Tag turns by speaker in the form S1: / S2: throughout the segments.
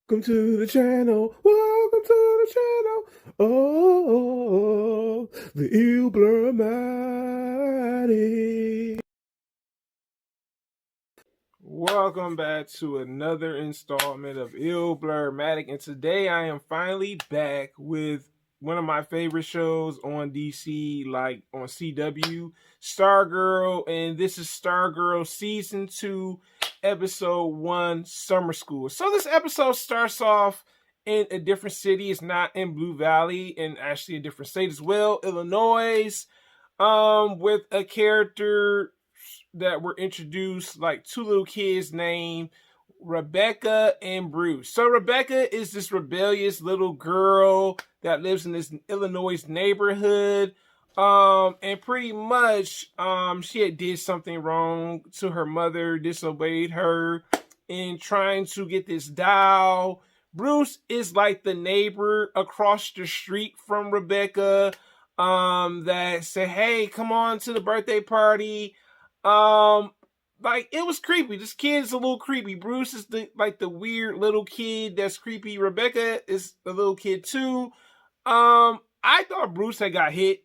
S1: Welcome to the channel. Welcome to the channel. Oh, the Ilblurmatic. Welcome back to another installment of Ilblurmatic, and today I am finally back with one of my favorite shows on DC, like on CW, Stargirl, and this is Stargirl Season 2, Episode 1, Summer School. So this episode starts off in a different city. It's not in Blue Valley, and actually a different state as well, Illinois, with a character that were introduced, like two little kids named Rebecca and Bruce. So Rebecca is this rebellious little girl that lives in this Illinois neighborhood. And pretty much she had did something wrong to her mother, disobeyed her in trying to get this doll. Bruce is like the neighbor across the street from Rebecca that said, hey, come on to the birthday party. Like, it was creepy. This kid is a little creepy. Bruce is the weird little kid that's creepy. Rebecca is a little kid too. I thought Bruce had got hit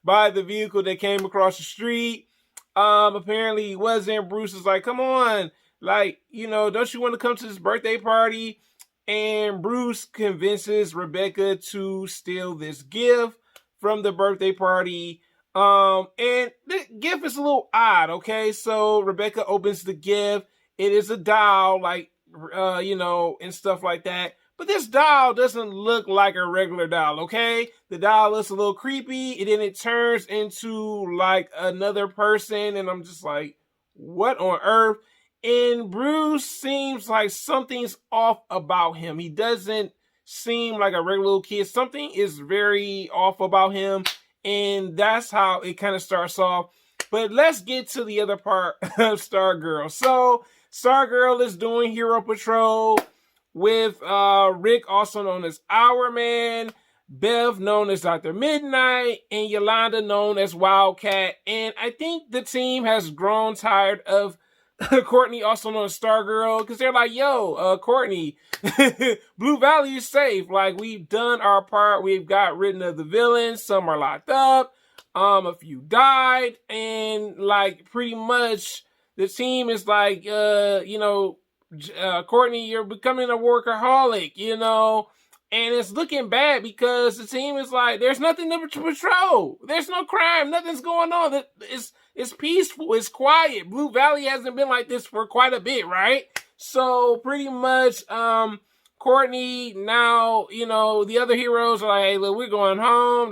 S1: by the vehicle that came across the street. Apparently he wasn't. Bruce is like, come on, like, don't you want to come to this birthday party? And Bruce convinces Rebecca to steal this gift from the birthday party. And the gift is a little odd, okay? So Rebecca opens the gift. It is a doll, like, and stuff like that. But this doll doesn't look like a regular doll, okay? The doll looks a little creepy, and then it turns into, like, another person, and I'm just like, what on earth? And Bruce seems like something's off about him. He doesn't seem like a regular little kid. Something is very off about him. And that's how it kind of starts off. But let's get to the other part of Stargirl. So Stargirl is doing Hero Patrol with Rick, also known as Hourman, Bev, known as Dr. Midnight, and Yolanda, known as Wildcat. And I think the team has grown tired of Courtney, also known as Stargirl, because they're like, yo, Courtney, Blue Valley is safe. Like, we've done our part. We've got rid of the villains. Some are locked up. A few died. And, like, pretty much the team is like, Courtney, you're becoming a workaholic, and it's looking bad because the team is like, there's nothing to patrol. There's no crime. Nothing's going on. It's peaceful. It's quiet. Blue Valley hasn't been like this for quite a bit, right? So pretty much, Courtney, now, the other heroes are like, hey, look, we're going home,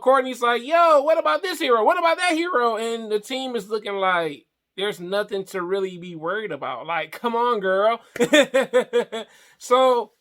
S1: Courtney's like, yo, what about this hero? What about that hero? And the team is looking like, there's nothing to really be worried about. Like, come on, girl. So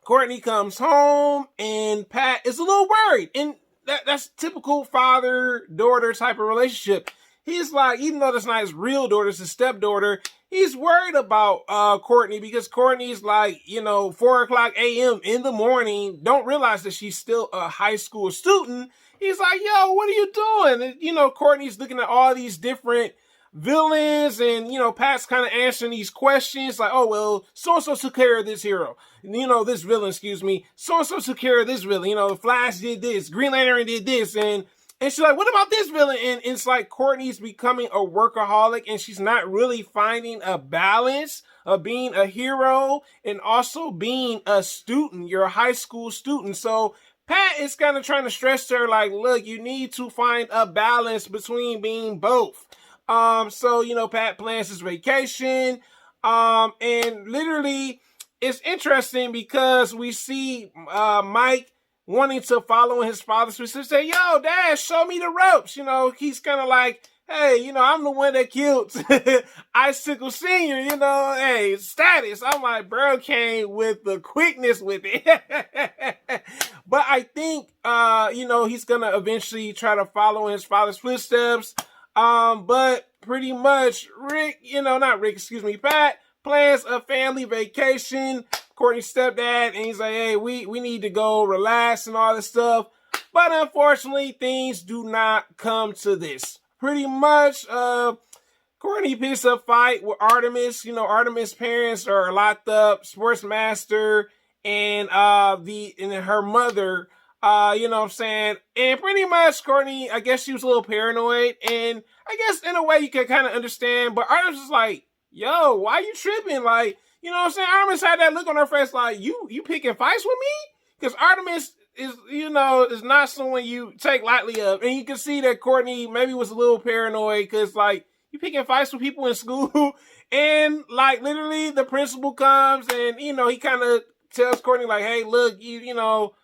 S1: Courtney comes home, and Pat is a little worried. And that's typical father-daughter type of relationship. He's like, even though that's not his real daughter, it's his stepdaughter, he's worried about Courtney because Courtney's like, 4 o'clock a.m. in the morning, don't realize that she's still a high school student. He's like, yo, what are you doing? And, Courtney's looking at all these different villains, and Pat's kind of answering these questions like, oh, well, so-and-so took care of this hero, this villain, so-and-so took care of this villain, the Flash did this, Green Lantern did this, and she's like, what about this villain? And it's like Courtney's becoming a workaholic, and she's not really finding a balance of being a hero and also being a student. You're a high school student, so Pat is kind of trying to stress to her, like, look, you need to find a balance between being both. So, Pat plans his vacation. And literally, it's interesting because we see Mike wanting to follow in his father's footsteps. Say, yo, Dad, show me the ropes. He's kind of like, hey, I'm the one that killed Icicle Senior, hey, status. I'm like, bro came with the quickness with it. But I think, he's going to eventually try to follow in his father's footsteps. But pretty much Pat plans a family vacation. Courtney's stepdad, and he's like, hey, we need to go relax and all this stuff. But unfortunately, things do not come to this. Pretty much, Courtney picks a fight with Artemis. You know, Artemis' parents are locked up, Sportsmaster and her mother. You know what I'm saying? And pretty much Courtney, I guess she was a little paranoid. And I guess in a way you can kind of understand. But Artemis was like, yo, why you tripping? Like, you know what I'm saying? Artemis had that look on her face like, you picking fights with me? Because Artemis is not someone you take lightly of. And you can see that Courtney maybe was a little paranoid because, like, you picking fights with people in school. And, like, literally the principal comes and, you know, he kind of tells Courtney, like, hey, look, you know,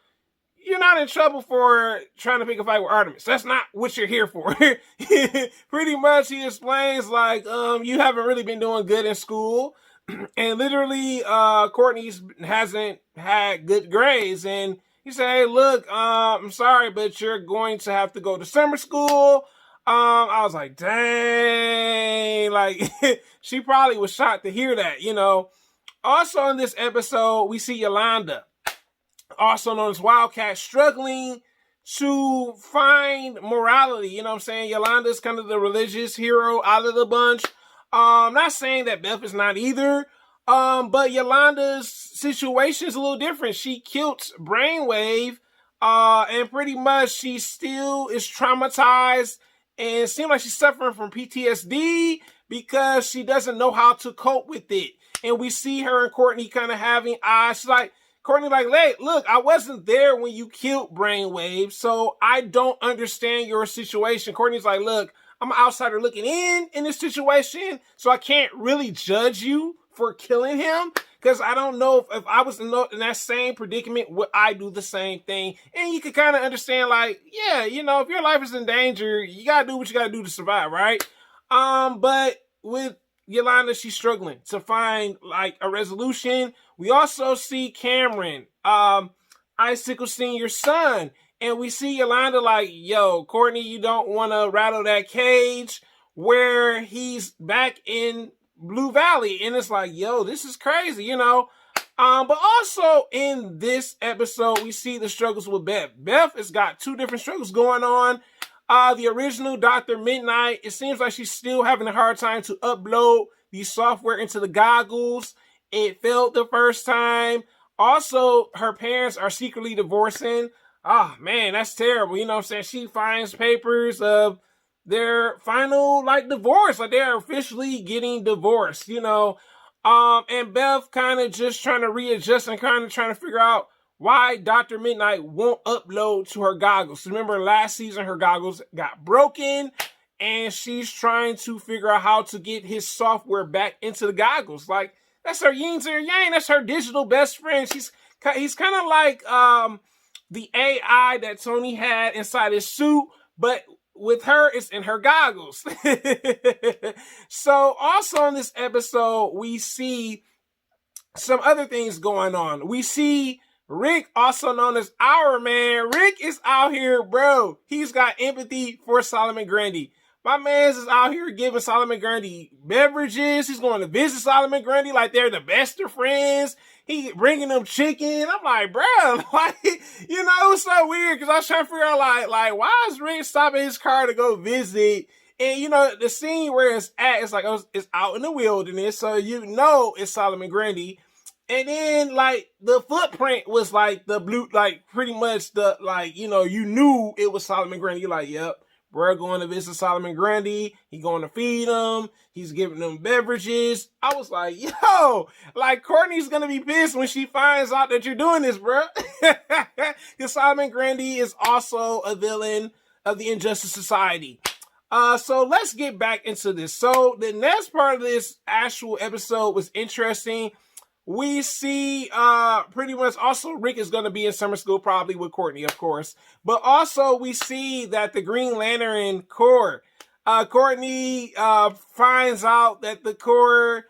S1: you're not in trouble for trying to pick a fight with Artemis. That's not what you're here for. Pretty much he explains, like, you haven't really been doing good in school. And literally, Courtney hasn't had good grades. And he said, hey, look, I'm sorry, but you're going to have to go to summer school. I was like, dang. Like, she probably was shocked to hear that, you know. Also in this episode, we see Yolanda, also known as Wildcat, struggling to find morality. You know what I'm saying? Yolanda's kind of the religious hero out of the bunch. Not saying that Beth is not either. But Yolanda's situation is a little different. She killed Brainwave, and pretty much she still is traumatized and it seems like she's suffering from PTSD because she doesn't know how to cope with it. And we see her and Courtney kind of having eyes. She's like, Courtney, like, hey, look, I wasn't there when you killed Brainwave, so I don't understand your situation. Courtney's like, look, I'm an outsider looking in this situation, so I can't really judge you for killing him, because I don't know if I was in that same predicament, would I do the same thing? And you can kind of understand, like, yeah, you know, if your life is in danger, you gotta do what you gotta do to survive, right? But with Yolanda, she's struggling to find, like, a resolution. We also see Cameron, Icicle Senior's son, and we see Yolanda like, yo, Courtney, you don't want to rattle that cage, where he's back in Blue Valley. And it's like, yo, this is crazy, you know. But also in this episode, we see the struggles with Beth. Beth has got two different struggles going on. The original Dr. Midnight, it seems like she's still having a hard time to upload the software into the goggles. It failed the first time. Also, her parents are secretly divorcing. Oh, man, that's terrible. You know what I'm saying? She finds papers of their final, like, divorce. Like, they're officially getting divorced, you know. And Beth kind of just trying to readjust and kind of trying to figure out why Dr. Midnight won't upload to her goggles. Remember, last season, her goggles got broken, and she's trying to figure out how to get his software back into the goggles. Like, that's her yin to her yang. That's her digital best friend. He's kind of like the AI that Tony had inside his suit, but with her, it's in her goggles. So also in this episode, we see some other things going on. We see Rick, also known as Our Man. Rick is out here, bro. He's got empathy for Solomon Grundy. My man's is out here giving Solomon Grundy beverages. He's going to visit Solomon Grundy like they're the best of friends. He bringing them chicken. I'm like, bro, like, you know, it was so weird because I was trying to figure out, like, why is Rick stopping his car to go visit? And, you know, the scene where it's at, it's like, it's out in the wilderness, so you know it's Solomon Grundy. And then, like, the footprint was, like, the blue, like, pretty much the, like, you know, you knew it was Solomon Grundy. You're like, yep. Bro going to visit Solomon Grundy. He going to feed him. He's giving them beverages. I was like, yo, like, Courtney's going to be pissed when she finds out that you're doing this, bro. Because Solomon Grundy is also a villain of the Injustice Society. So let's get back into this. So the next part of this actual episode was interesting. We see pretty much also Rick is going to be in summer school probably with Courtney, of course. But also we see that the Green Lantern Corps, Courtney finds out that the Corps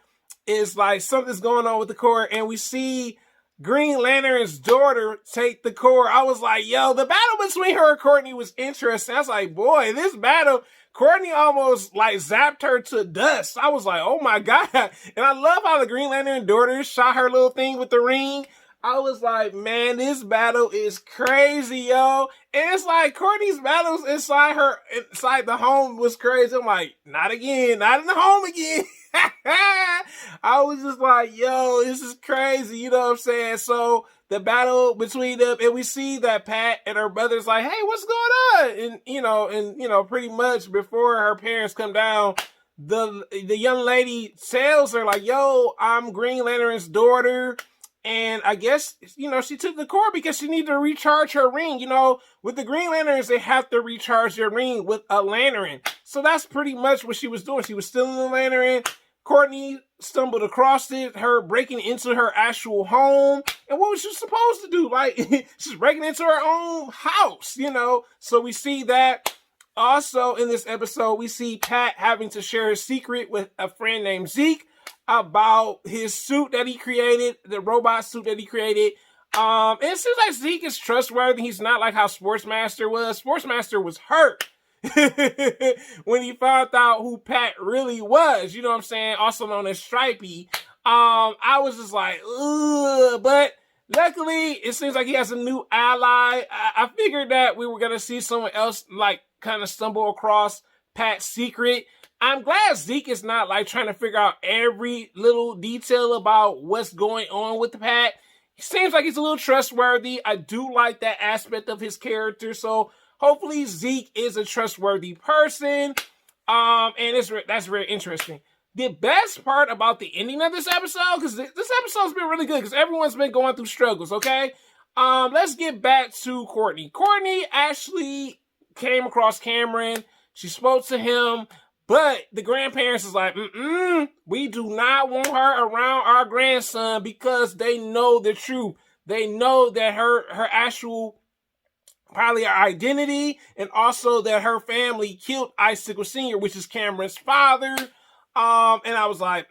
S1: is like something's going on with the Corps. And we see Green Lantern's daughter take the Corps. I was like, yo, the battle between her and Courtney was interesting. I was like, boy, this battle, Courtney almost like zapped her to dust. I was like, oh my God. And I love how the Green Lantern daughter shot her little thing with the ring. I was like, man, this battle is crazy, yo. And it's like Courtney's battles inside the home was crazy. I'm like, not again, not in the home again. I was just like, yo, this is crazy. You know what I'm saying? So the battle between them, and we see that Pat and her brother's like, hey, what's going on? And pretty much before her parents come down, the young lady tells her like, yo, I'm Green Lantern's daughter. And I guess, she took the core because she needed to recharge her ring. With the Green Lanterns, they have to recharge their ring with a lantern. So that's pretty much what she was doing. She was stealing the lantern. Courtney stumbled across it, her breaking into her actual home. And what was she supposed to do? Like, she's breaking into her own house, So we see that. Also, in this episode, we see Pat having to share his secret with a friend named Zeke about his suit that he created, the robot suit that he created. And it seems like Zeke is trustworthy. He's not like how Sportsmaster was. Sportsmaster was hurt when he found out who Pat really was. You know what I'm saying? Also known as Stripey. I was just like, ugh. But luckily, it seems like he has a new ally. I figured that we were going to see someone else like kind of stumble across Pat's secret. I'm glad Zeke is not like trying to figure out every little detail about what's going on with the Pat. He seems like he's a little trustworthy. I do like that aspect of his character. So hopefully Zeke is a trustworthy person. And that's very interesting. The best part about the ending of this episode, because this episode's been really good, because everyone's been going through struggles, okay? Let's get back to Courtney. Courtney actually came across Cameron. She spoke to him. But the grandparents is like, we do not want her around our grandson because they know the truth. They know that her actual, probably her identity, and also that her family killed Icicle Sr., which is Cameron's father. And I was like,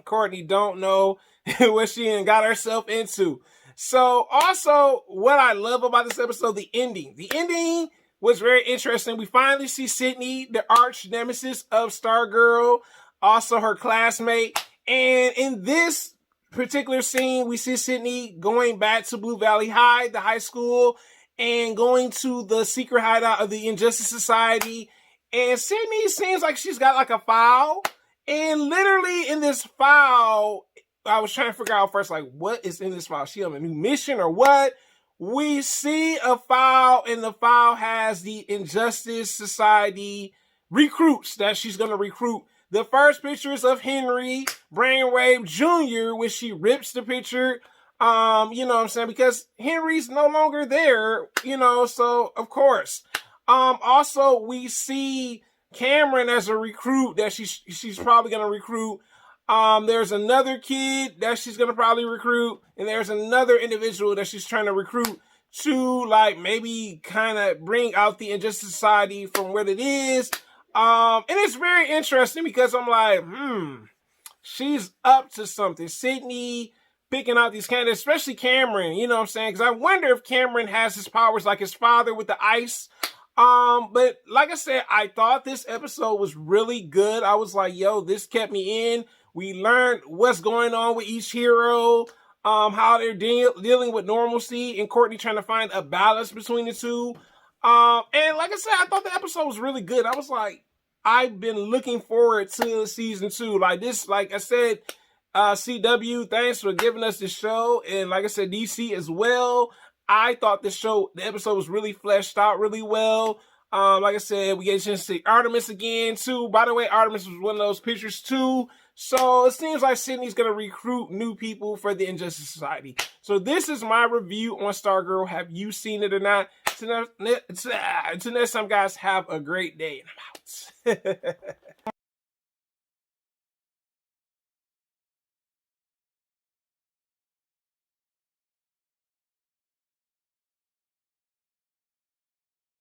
S1: Courtney don't know what she got herself into. So also, what I love about this episode, the ending. The ending was very interesting. We finally see Sydney, the arch nemesis of Stargirl, also her classmate. And in this particular scene, we see Sydney going back to Blue Valley High, the high school, and going to the secret hideout of the Injustice Society. And Sydney seems like she's got like a file. And literally in this file, I was trying to figure out first, like, what is in this file? She on a new mission or what? We see a file, and the file has the Injustice Society recruits that she's going to recruit. The first picture is of Henry Brainwave Jr., which she rips the picture, you know what I'm saying, because Henry's no longer there, so of course. Also, we see Cameron as a recruit that she's probably going to recruit. There's another kid that she's going to probably recruit, and there's another individual that she's trying to recruit to, like, maybe kind of bring out the Injustice Society from what it is. And it's very interesting because I'm like, she's up to something. Sydney picking out these candidates, especially Cameron, you know what I'm saying? Because I wonder if Cameron has his powers like his father with the ice. But like I said, I thought this episode was really good. I was like, yo, this kept me in. We learned what's going on with each hero, how they're dealing with normalcy, and Courtney trying to find a balance between the two. And like I said, I thought the episode was really good. I was like, I've been looking forward to season 2. Like this, like I said, CW, thanks for giving us this show. And like I said, DC as well. I thought the episode was really fleshed out really well. Like I said, we get a chance to see Artemis again too. By the way, Artemis was one of those pictures too. So it seems like Sydney's going to recruit new people for the Injustice Society. So this is my review on Stargirl. Have you seen it or not? Until next time, guys, have a great day. And I'm out.